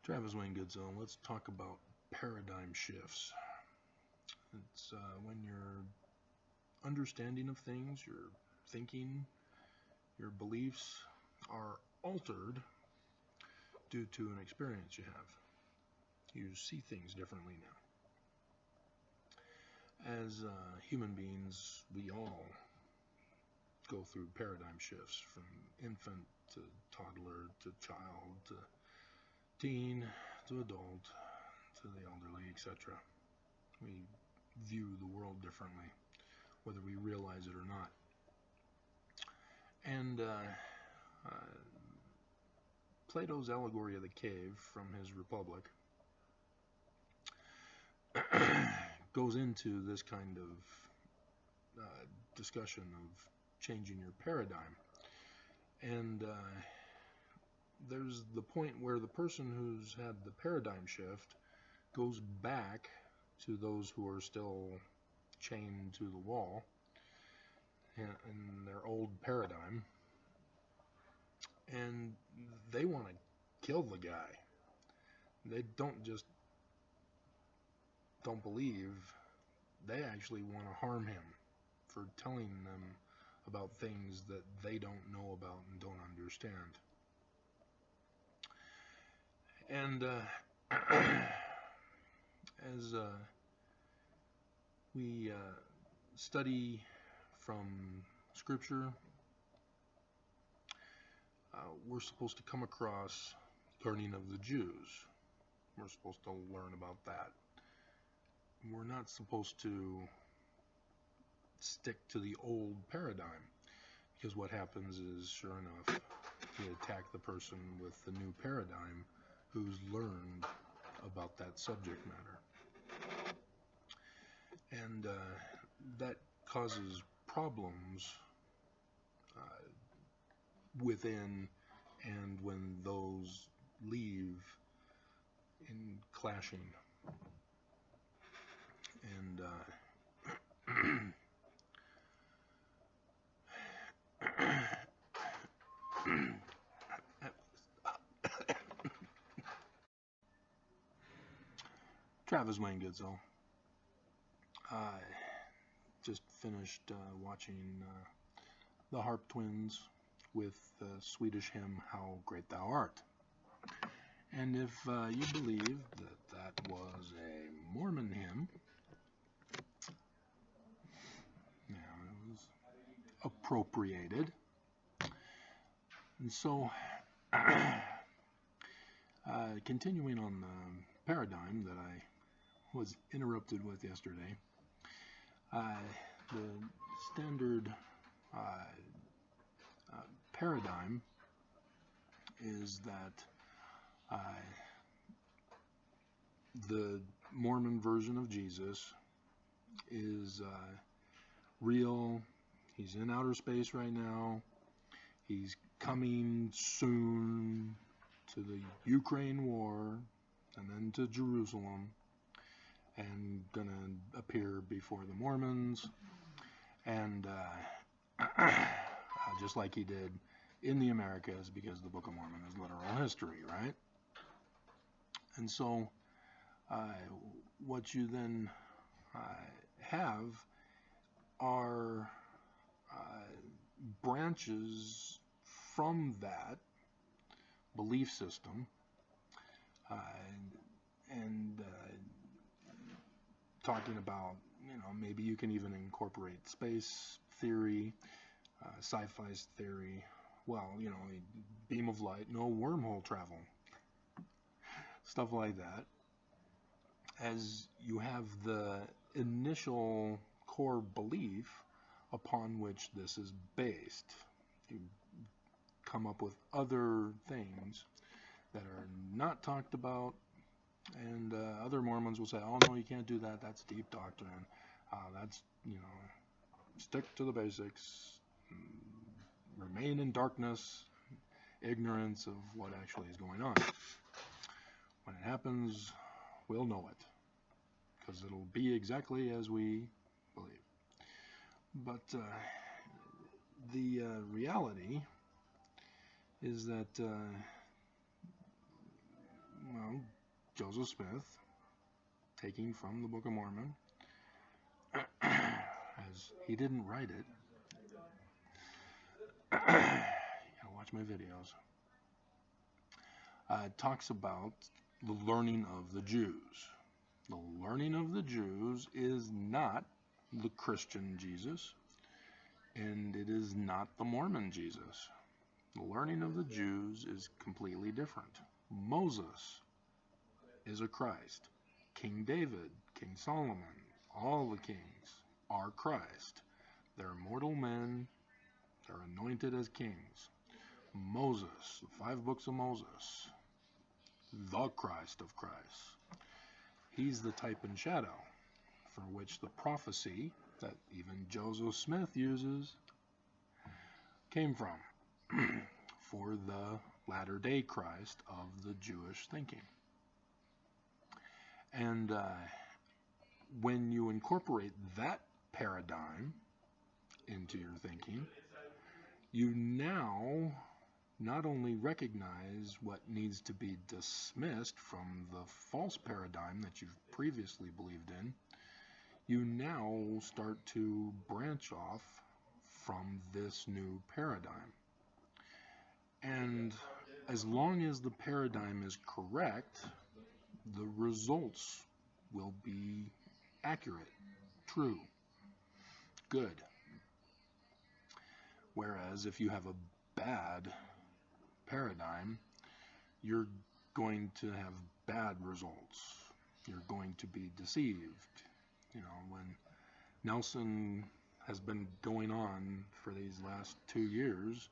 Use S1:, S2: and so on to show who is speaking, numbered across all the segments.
S1: Travis Wayne Goodzone, let's talk about paradigm shifts. It's when your understanding of things, your thinking, your beliefs are altered due to an experience you have. You see things differently now. As human beings, we all go through paradigm shifts from infant to toddler to child to teen to adult to the elderly, etc. We view the world differently, whether we realize it or not. And Plato's allegory of the cave from his Republic goes into this kind of discussion of changing your paradigm. And there's the point where the person who's had the paradigm shift goes back to those who are still chained to the wall in their old paradigm, and they want to kill the guy. They don't believe, they actually want to harm him for telling them about things that they don't know about and don't understand. And as we study from Scripture, we're supposed to come across learning of the Jews. We're supposed to learn about that. We're not supposed to stick to the old paradigm, because what happens is, sure enough, you attack the person with the new paradigm who's learned about that subject matter. And that causes problems within and when those leave in clashing. And Travis Wayne Goodzone. I just finished watching the Harp Twins with the Swedish hymn, How Great Thou Art. And if you believe that was a Mormon hymn, it was appropriated. And so, continuing on the paradigm that I was interrupted with yesterday, the standard paradigm is that the Mormon version of Jesus is real. He's in outer space right now. He's coming soon to the Ukraine war and then to Jerusalem, and gonna appear before the Mormons, and just like he did in the Americas, because the Book of Mormon is literal history, right? And so what you then have are branches from that belief system, and talking about, maybe you can even incorporate space theory, sci-fi theory, beam of light, no wormhole travel, stuff like that, as you have the initial core belief upon which this is based. You come up with other things that are not talked about, and other Mormons will say, oh no, you can't do that, that's deep doctrine, that's, stick to the basics, remain in darkness, ignorance of what actually is going on. When it happens, we'll know it, because it'll be exactly as we believe. But the reality is that well, Joseph Smith, taking from the Book of Mormon, as he didn't write it. You gotta watch my videos. It talks about the learning of the Jews. The learning of the Jews is not the Christian Jesus, and it is not the Mormon Jesus. The learning of the Jews is completely different. Moses is a Christ. King David, King Solomon, all the kings are Christ. They're mortal men. They're anointed as kings. Moses, the 5 books of Moses, the Christ of Christ. He's the type and shadow for which the prophecy that even Joseph Smith uses came from for the latter-day Christ of the Jewish thinking. And when you incorporate that paradigm into your thinking, you now not only recognize what needs to be dismissed from the false paradigm that you've previously believed in, you now start to branch off from this new paradigm. And as long as the paradigm is correct, the results will be accurate, true, good. Whereas if you have a bad paradigm, you're going to have bad results. You're going to be deceived. You know, when Nelson has been going on for these last 2 years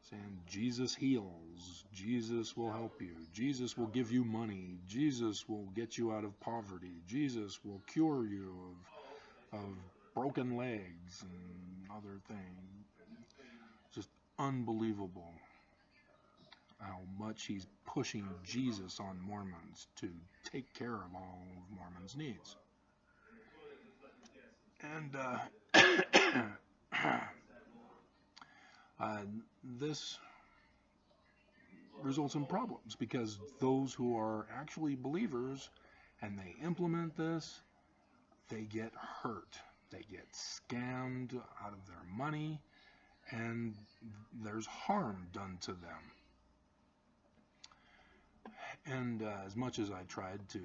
S1: saying Jesus heals, Jesus will help you, Jesus will give you money, Jesus will get you out of poverty, Jesus will cure you of broken legs and other things. Just unbelievable how much he's pushing Jesus on Mormons to take care of all of Mormons' needs. And this results in problems because those who are actually believers and they implement this, they get hurt. They get scammed out of their money, and there's harm done to them. And as much as I tried to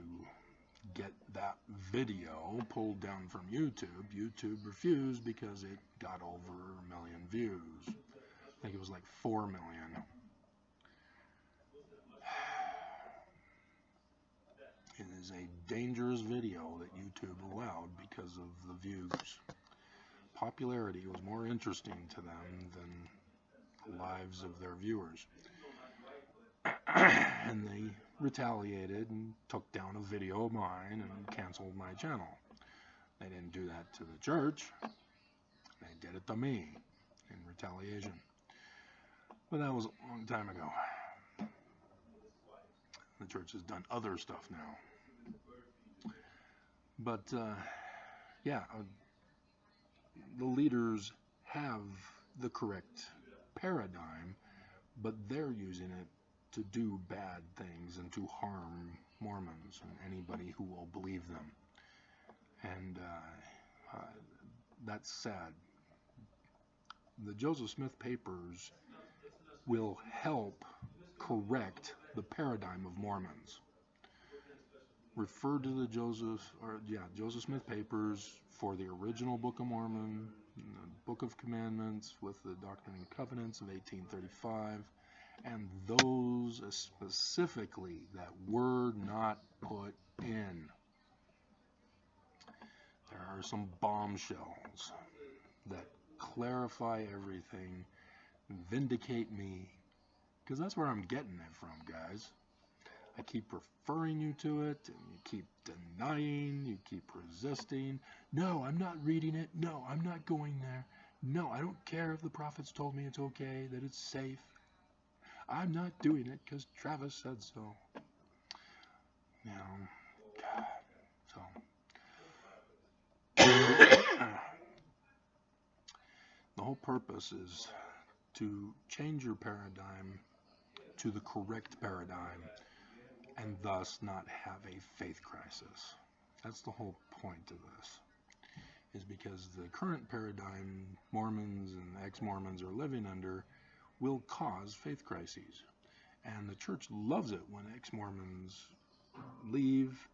S1: get that video pulled down from YouTube, YouTube refused because it got over 1 million views. I think it was like 4 million. It is a dangerous video that YouTube allowed because of the views. Popularity was more interesting to them than the lives of their viewers. And they retaliated and took down a video of mine and canceled my channel. They didn't do that to the church. They did it to me in retaliation. But that was a long time ago. The church has done other stuff now. But, the leaders have the correct paradigm, but they're using it to do bad things and to harm Mormons and anybody who will believe them. And that's sad. The Joseph Smith papers will help correct the paradigm of Mormons. Refer to the Joseph Smith papers for the original Book of Mormon, the Book of Commandments with the Doctrine and Covenants of 1835, and those specifically that were not put in. There are some bombshells that clarify everything, vindicate me, because that's where I'm getting it from, guys. I keep referring you to it, and you keep denying, you keep resisting. No, I'm not reading it. No, I'm not going there. No, I don't care if the prophets told me it's okay, that it's safe. I'm not doing it because Travis said so. You know, God, so. The whole purpose is to change your paradigm to the correct paradigm and thus not have a faith crisis. That's the whole point of this, is because the current paradigm Mormons and ex-Mormons are living under will cause faith crises. And the church loves it when ex-Mormons leave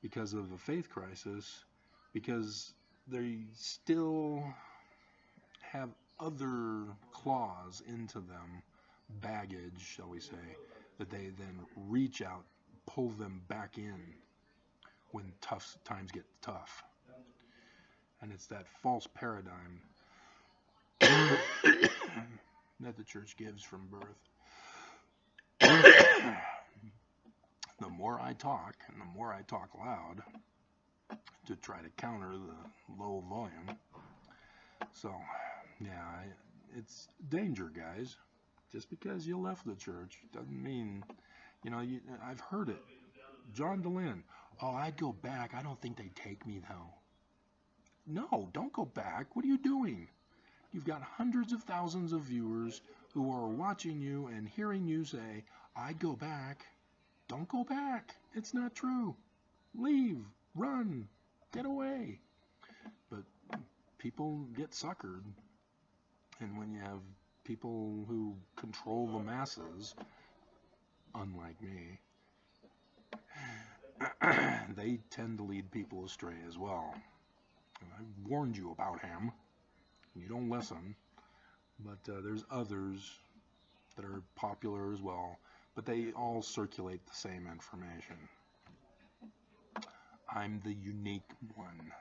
S1: because of a faith crisis, because they still have other claws into them, baggage, shall we say, that they then reach out, pull them back in when tough times get tough. And it's that false paradigm that the church gives from birth. The more I talk, and the more I talk loud, to try to counter the low volume. So, yeah, it's danger, guys. Just because you left the church doesn't mean, I've heard it. John DeLynn, oh, I'd go back. I don't think they'd take me, though. No, don't go back. What are you doing? You've got hundreds of thousands of viewers who are watching you and hearing you say, I'd go back. Don't go back. It's not true. Leave. Run. Get away. But people get suckered. And when you have people who control the masses, unlike me, they tend to lead people astray as well. And I warned you about him. You don't listen. But there's others that are popular as well. But they all circulate the same information. I'm the unique one.